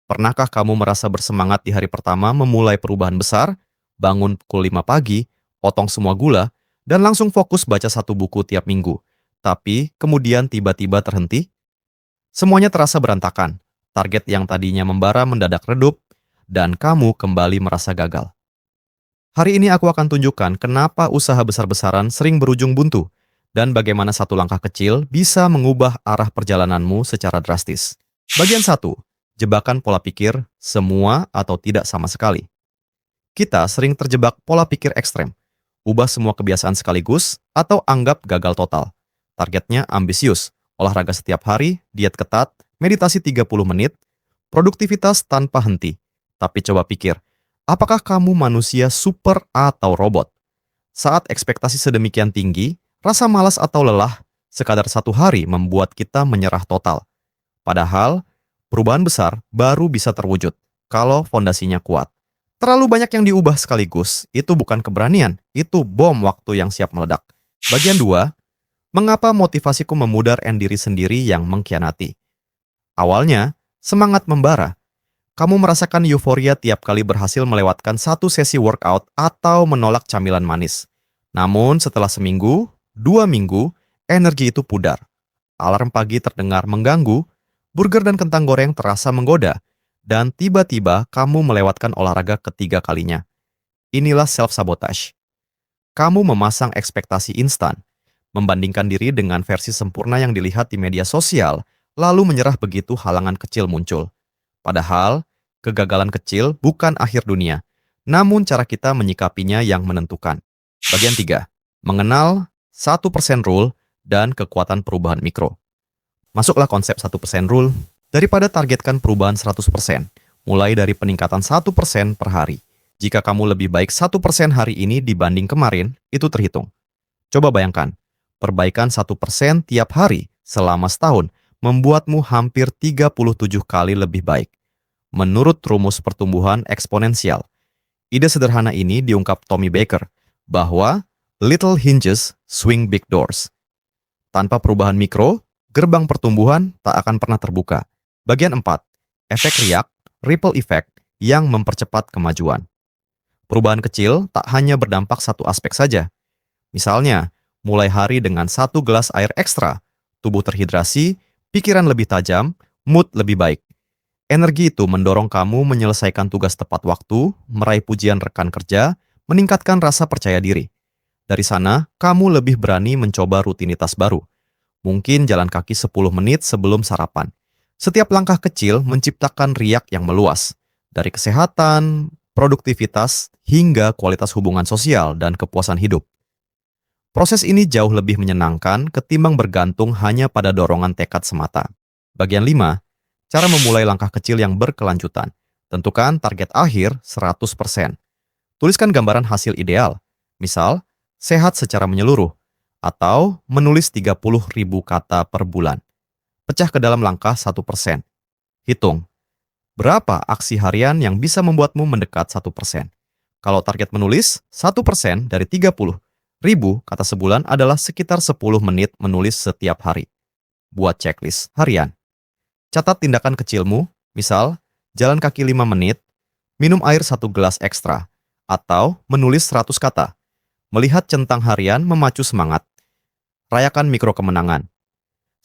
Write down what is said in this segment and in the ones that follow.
Pernahkah kamu merasa bersemangat di hari pertama memulai perubahan besar, bangun pukul 5 pagi, potong semua gula, dan langsung fokus baca satu buku tiap minggu? Tapi kemudian tiba-tiba terhenti? Semuanya terasa berantakan. Target yang tadinya membara mendadak redup, dan kamu kembali merasa gagal. Hari ini aku akan tunjukkan kenapa usaha besar-besaran sering berujung buntu, dan bagaimana satu langkah kecil bisa mengubah arah perjalananmu secara drastis. Bagian 1. Jebakan pola pikir, semua atau tidak sama sekali. Kita sering terjebak pola pikir ekstrem, ubah semua kebiasaan sekaligus, atau anggap gagal total. Targetnya ambisius, olahraga setiap hari, diet ketat, meditasi 30 menit, produktivitas tanpa henti. Tapi coba pikir, apakah kamu manusia super atau robot? Saat ekspektasi sedemikian tinggi, rasa malas atau lelah sekadar satu hari membuat kita menyerah total. Padahal, perubahan besar baru bisa terwujud kalau fondasinya kuat. Terlalu banyak yang diubah sekaligus, itu bukan keberanian, itu bom waktu yang siap meledak. Bagian 2, mengapa motivasiku memudar diri sendiri yang mengkhianati? Awalnya, semangat membara. Kamu merasakan euforia tiap kali berhasil melewatkan satu sesi workout atau menolak camilan manis. Namun setelah seminggu, 2 minggu, energi itu pudar. Alarm pagi terdengar mengganggu, burger dan kentang goreng terasa menggoda, dan tiba-tiba kamu melewatkan olahraga ketiga kalinya. Inilah self-sabotage. Kamu memasang ekspektasi instan, membandingkan diri dengan versi sempurna yang dilihat di media sosial, lalu menyerah begitu halangan kecil muncul. Padahal, kegagalan kecil bukan akhir dunia, namun cara kita menyikapinya yang menentukan. Bagian 3. Mengenal 1% rule dan kekuatan perubahan mikro. Masuklah konsep 1% rule. Daripada targetkan perubahan 100%, mulai dari peningkatan 1% per hari. Jika kamu lebih baik 1% hari ini dibanding kemarin, itu terhitung. Coba bayangkan, perbaikan 1% tiap hari selama setahun membuatmu hampir 37 kali lebih baik. Menurut rumus pertumbuhan eksponensial, ide sederhana ini diungkap Tommy Baker, bahwa little hinges swing big doors. Tanpa perubahan mikro, gerbang pertumbuhan tak akan pernah terbuka. Bagian 4. Efek riak, ripple effect, yang mempercepat kemajuan. Perubahan kecil tak hanya berdampak satu aspek saja. Misalnya, mulai hari dengan 1 gelas air ekstra, tubuh terhidrasi, pikiran lebih tajam, mood lebih baik. Energi itu mendorong kamu menyelesaikan tugas tepat waktu, meraih pujian rekan kerja, meningkatkan rasa percaya diri. Dari sana, kamu lebih berani mencoba rutinitas baru. Mungkin jalan kaki 10 menit sebelum sarapan. Setiap langkah kecil menciptakan riak yang meluas, dari kesehatan, produktivitas, hingga kualitas hubungan sosial dan kepuasan hidup. Proses ini jauh lebih menyenangkan ketimbang bergantung hanya pada dorongan tekad semata. Bagian 5. Cara memulai langkah kecil yang berkelanjutan. Tentukan target akhir 100%. Tuliskan gambaran hasil ideal. Misal, sehat secara menyeluruh, atau menulis 30.000 kata per bulan. Pecah ke dalam langkah 1%. Hitung, berapa aksi harian yang bisa membuatmu mendekat 1%. Kalau target menulis, 1% dari 30.000 kata sebulan adalah sekitar 10 menit menulis setiap hari. Buat checklist harian. Catat tindakan kecilmu, misal, jalan kaki 5 menit, minum air 1 gelas ekstra, atau menulis 100 kata. Melihat centang harian memacu semangat. Rayakan mikro kemenangan.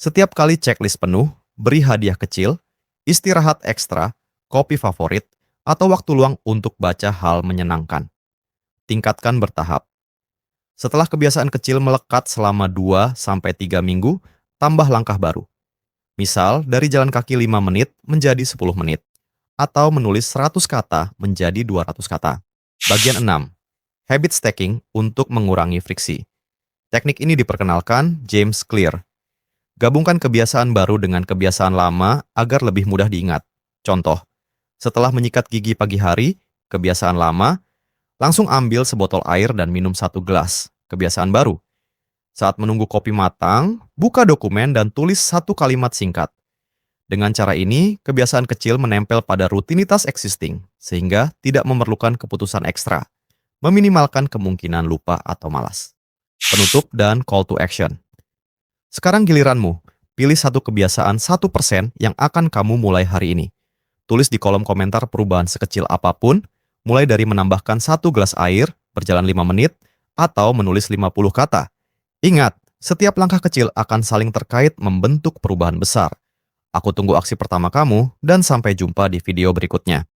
Setiap kali checklist penuh, beri hadiah kecil, istirahat ekstra, kopi favorit, atau waktu luang untuk baca hal menyenangkan. Tingkatkan bertahap. Setelah kebiasaan kecil melekat selama 2-3 minggu, tambah langkah baru. Misal, dari jalan kaki 5 menit menjadi 10 menit, atau menulis 100 kata menjadi 200 kata. Bagian 6. Habit stacking untuk mengurangi friksi. Teknik ini diperkenalkan James Clear. Gabungkan kebiasaan baru dengan kebiasaan lama agar lebih mudah diingat. Contoh, setelah menyikat gigi pagi hari, kebiasaan lama, langsung ambil sebotol air dan minum 1 gelas. Kebiasaan baru. Saat menunggu kopi matang, buka dokumen dan tulis 1 kalimat singkat. Dengan cara ini, kebiasaan kecil menempel pada rutinitas existing, sehingga tidak memerlukan keputusan ekstra, meminimalkan kemungkinan lupa atau malas. Penutup dan call to action. Sekarang giliranmu, pilih satu kebiasaan 1% yang akan kamu mulai hari ini. Tulis di kolom komentar perubahan sekecil apapun, mulai dari menambahkan 1 gelas air, berjalan 5 menit, atau menulis 50 kata. Ingat, setiap langkah kecil akan saling terkait membentuk perubahan besar. Aku tunggu aksi pertama kamu, dan sampai jumpa di video berikutnya.